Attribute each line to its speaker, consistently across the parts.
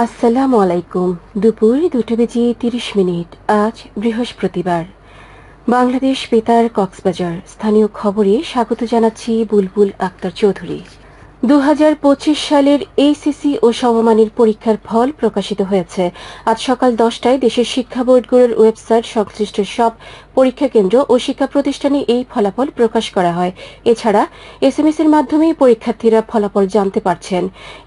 Speaker 1: আসসালামু আলাইকুম। দুপুর 2:30 আজ বৃহস্পতিবার। বাংলাদেশ বেতার কক্সবাজার স্থানীয় খবরে স্বাগত জানাচ্ছি বুলবুল আক্তার চৌধুরী। 2025 সালের এইচএসসি ও সমমানের পরীক্ষার ফল প্রকাশিত হয়েছে। আজ সকাল 10টায় দেশের শিক্ষা বোর্ডগুলোর ওয়েবসাইট সংশ্লিষ্ট সব পরীক্ষা কেন্দ্র ও শিক্ষা প্রতিষ্ঠানে এই ফলাফল প্রকাশ করা হয়। এছাড়া এসএমএস এর মাধ্যমে পরীক্ষার্থীরা ফলাফল জানতে পারছেন।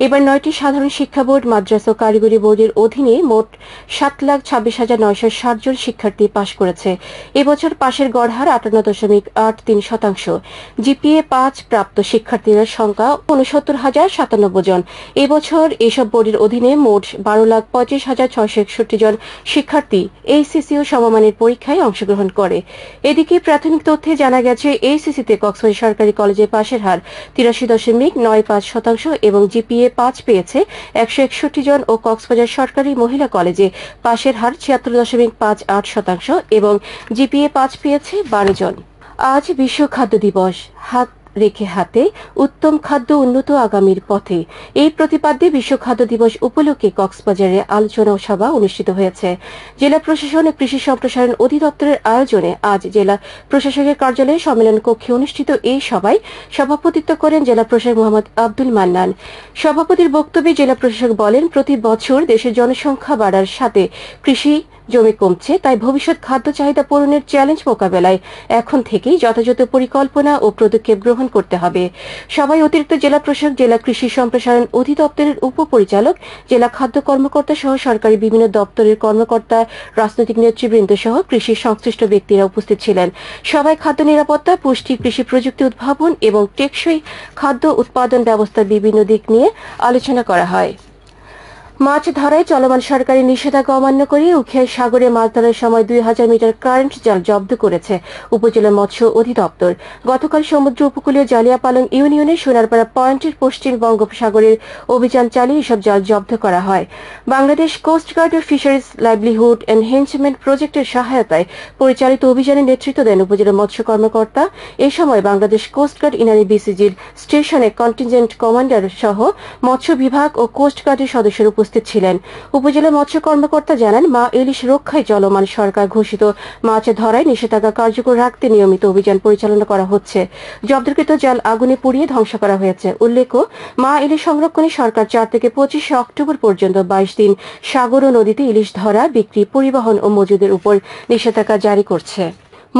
Speaker 1: এবার 9টি সাধারণ শিক্ষা বোর্ড, মাদ্রাসা ও কারিগরি বোর্ডের অধীনে মোট 7,26,960 জন শিক্ষার্থী পাশ করেছে। এবছর পাশের গড় হার 58.83%। জিপিএ 5 প্রাপ্ত শিক্ষার্থীদের সংখ্যা 69,097 জন। এবছর এসব বোর্ডের অধীনে মোট 12,35,661 জন শিক্ষার্থী এইচএসসি ও সমমানের পরীক্ষায় অংশগ্রহণ করে। এদিকে প্রাথমিক তথ্যে জানা গেছে, এইচএসসিতে কক্সবাজার সরকারি কলেজে পাশের হার 83.95% এবং জিপিএ 5 পেয়েছে 161 জন ও কক্সবাজার সরকারি মহিলা কলেজে পাশের হার 76.58% এবং জিপিএ 5 পেয়েছে 12 জন। আজ বিশ্ব খাদ্য দিবস। হাত রেখে হাতে, উত্তম খাদ্য উন্নত আগামীর পথে। এই প্রতিপাদ্যে বিশ্ব খাদ্য দিবস উপলক্ষে কক্সবাজারে আলোচনা সভা অনুষ্ঠিত হয়েছে। জেলা প্রশাসন ও কৃষি সম্প্রসারণ অধিদপ্তরের আয়োজনে আজ জেলা প্রশাসকের কার্যালয়ে সম্মেলন কক্ষে অনুষ্ঠিত এই সভায় সভাপতিত্ব করেন জেলা প্রশাসক মোহাম্মদ আব্দুল মান্নান। সভাপতির বক্তব্যে জেলা প্রশাসক বলেন, প্রতি বছর দেশের জনসংখ্যা বাড়ার সাথে কৃষি জমি কমছে, তাই ভবিষ্যৎ খাদ্য চাহিদা পূরণের চ্যালেঞ্জ মোকাবেলায় এখন থেকেই যথাযথ পরিকল্পনা ও পদক্ষেপ গ্রহণ করতে হবে। সভায় অতিরিক্ত জেলা প্রশাসক, জেলা কৃষি সম্প্রসারণ অধিদপ্তরের উপপরিচালক, জেলা খাদ্য কর্মকর্তা সহ সরকারি বিভিন্ন দপ্তরের কর্মকর্তা, রাজনৈতিক নেতৃবৃন্দ সহ কৃষি সংশ্লিষ্ট ব্যক্তিরা উপস্থিত ছিলেন। সভায় খাদ্য নিরাপত্তা, পুষ্টি, কৃষি প্রযুক্তি উদ্ভাবন এবং টেকসই খাদ্য উৎপাদন ব্যবস্থার বিভিন্ন দিক নিয়ে আলোচনা করা হয়। মাছ ধরায় চলমান সরকারি নিষেধাজ্ঞা অমান্য করে উখিয়া সাগরে মাছ ধরার সময় 2000 মিটার কারেন্ট জাল জব্দ করেছে উপজেলা মৎস্য অধিদপ্তর। গতকাল সমুদ্র উপকূলীয় জালিয়াপালং ইউনিয়নের সোনারপাড়া পয়েন্টের পশ্চিম বঙ্গোপসাগরের অভিযান চালিয়ে এসব জাল জব্দ করা হয়। বাংলাদেশ কোস্টগার্ড ও ফিশারিজ লাইভলিহুড এনহ্যান্সমেন্ট প্রজেক্টের সহায়তায় পরিচালিত অভিযানে নেতৃত্ব দেন উপজেলা মৎস্য কর্মকর্তা। এ সময় বাংলাদেশ কোস্টগার্ড ইনানি বিসিজির স্টেশনে কন্টিনজেন্ট কমান্ডার সহ মৎস্য বিভাগ ও কোস্টগার্ডের সদস্যরা উপস্থিত ছিলেন। উপজেলা মৎস্য কর্মকর্তা জানান, মা ইলিশ রক্ষায় চলমান সরকার ঘোষিত মাছ ধরায় নিষেধাজ্ঞা কার্যকর রাখতে নিয়মিত অভিযান পরিচালনা করা হচ্ছে। জব্দকৃত জাল আগুনে পুড়িয়ে ধ্বংস করা হয়েছে। উল্লেখ্য, মা ইলিশ সংরক্ষণে সরকার 4 থেকে 25 অক্টোবর পর্যন্ত 22 দিন সাগর ও নদীতে ইলিশ ধরা, বিক্রি, পরিবহন ও মজুদের উপর নিষেধাজ্ঞা জারি করছে।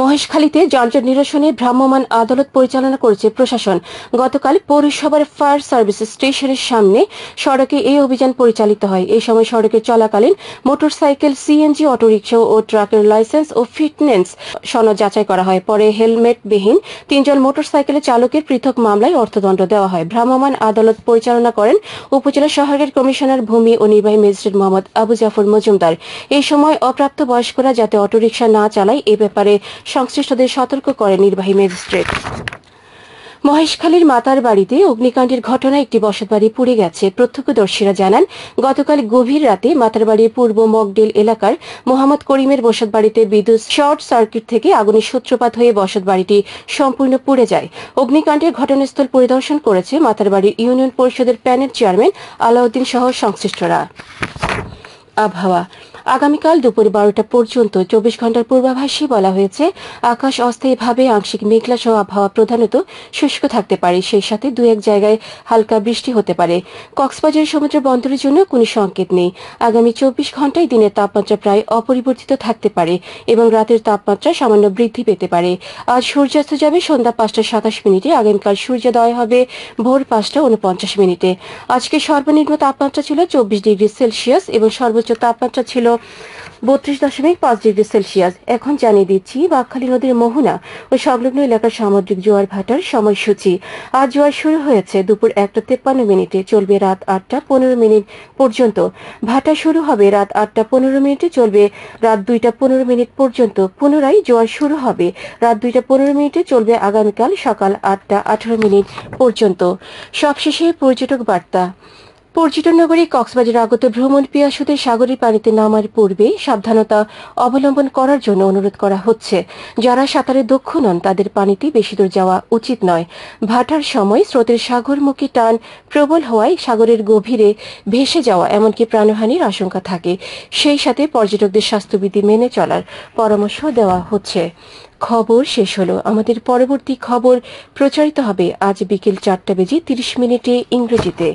Speaker 1: মহেশখালীতে যানজট নিরসনে ভ্রাম্যমাণ আদালত পরিচালনা করেছে প্রশাসন। গতকাল পৌরসভার ফায়ার সার্ভিস স্টেশনের সামনে সড়কে এই অভিযান পরিচালিত হয়। এই সময় সড়কে চলাকালীন মোটরসাইকেল, সিএনজি, অটোরিকশা ও ট্রাকের লাইসেন্স ও ফিটনেস সনদ যাচাই করা হয়। পরে হেলমেটবিহীন 3 জন মোটরসাইকেলের চালকের পৃথক মামলায় অর্থদণ্ড দেওয়া হয়। ভ্রাম্যমাণ আদালত পরিচালনা করেন উপজেলা সহায়ক কমিশনার ভূমি ও নির্বাহী ম্যাজিস্ট্রেট মোহাম্মদ আবু জাফর মজুমদার। এই সময় অপ্রাপ্ত বয়স্করা যাতে অটোরিকশা না চালায় এ ব্যাপারে সংশ্লিষ্টদের সতর্ক করেন নির্বাহী ম্যাজিস্ট্রেট। মহেশখালীর মাতার বাড়িতে অগ্নিকাণ্ডের ঘটনায় একটি বসতবাড়ি পুড়ে গেছে। প্রত্যক্ষদর্শীরা জানান, গতকাল গভীর রাতে মাতার বাড়ির পূর্ব মকডেল এলাকার মোহাম্মদ করিমের বসতবাড়িতে বিদ্যুৎ শর্ট সার্কিট থেকে আগুনের সূত্রপাত হয়ে বসতবাড়িটি সম্পূর্ণ পুড়ে যায়। অগ্নিকাণ্ডের ঘটনাস্থল পরিদর্শন করেছে মাতার বাড়ির ইউনিয়ন পরিষদের প্যানেল চেয়ারম্যান আলাউদ্দিন সহ সংশ্লিষ্টরা। আবহাওয়া। আগামীকাল দুপুর 12টা পর্যন্ত 24 ঘন্টার পূর্বাভাসে বলা হয়েছে, আকাশ অস্থায়ীভাবে আংশিক মেঘলা সহ আবহাওয়া প্রধানত শুষ্ক থাকতে পারে। সেই সাথে 2-1 জায়গায় হালকা বৃষ্টি হতে পারে। কক্সবাজার সমুদ্র বন্দরের জন্য কোনো সংকেত নেই। আগামী 24 ঘন্টায় দিনের তাপমাত্রা প্রায় অপরিবর্তিত থাকতে পারে এবং রাতের তাপমাত্রা সামান্য বৃদ্ধি পেতে পারে। আজ সূর্যাস্ত যাবে সন্ধ্যা 5টা 27 মিনিটে। আগামীকাল সূর্যোদয় হবে ভোর 5টা 49 মিনিটে। আজকে সর্বনিম্ন তাপমাত্রা ছিল 24 ডিগ্রি সেলসিয়াস এবং সর্বোচ্চ তাপমাত্রা ছিল 32.5 ডিগ্রি সেলসিয়াস। এখন জানিয়ে দিচ্ছি বাঁকখালী নদীর মোহনা ও সংলগ্ন এলাকার সামুদ্রিক জোয়ার ভাটার সময়সূচি। আজ জোয়ার শুরু হয়েছে দুপুর 1টা 53 মিনিটে, চলবে রাত 8টা 15 মিনিট পর্যন্ত। ভাটা শুরু হবে রাত 8টা 15 মিনিটে, চলবে রাত 2টা 15 মিনিট পর্যন্ত। পুনরায় জোয়ার শুরু হবে রাত 2টা 15 মিনিটে, চলবে আগামীকাল সকাল 8টা 18 মিনিট পর্যন্ত। সবশেষে পর্যটক বার্তা। পর্যটন নগরী কক্সবাজার আগত ভ্রমণ পিয়াসুদের সাগরের পানিতে নামার পূর্বে সাবধানতা অবলম্বন করার জন্য অনুরোধ করা হচ্ছে। যারা সাঁতারে দক্ষ নন তাদের পানিতে বেশি দূর যাওয়া উচিত নয়। ভাটার সময় স্রোতের সাগরমুখী টান প্রবল হওয়ায় সাগরের গভীরে ভেসে যাওয়া এমনকি প্রাণহানির আশঙ্কা থাকে। সেই সাথে পর্যটকদের স্বাস্থ্যবিধি মেনে চলার পরামর্শ দেওয়া হচ্ছে। খবর শেষ হলো। আমাদের পরবর্তী খবর প্রচারিত হবে আজ বিকেল 4:30 ইংরেজিতে।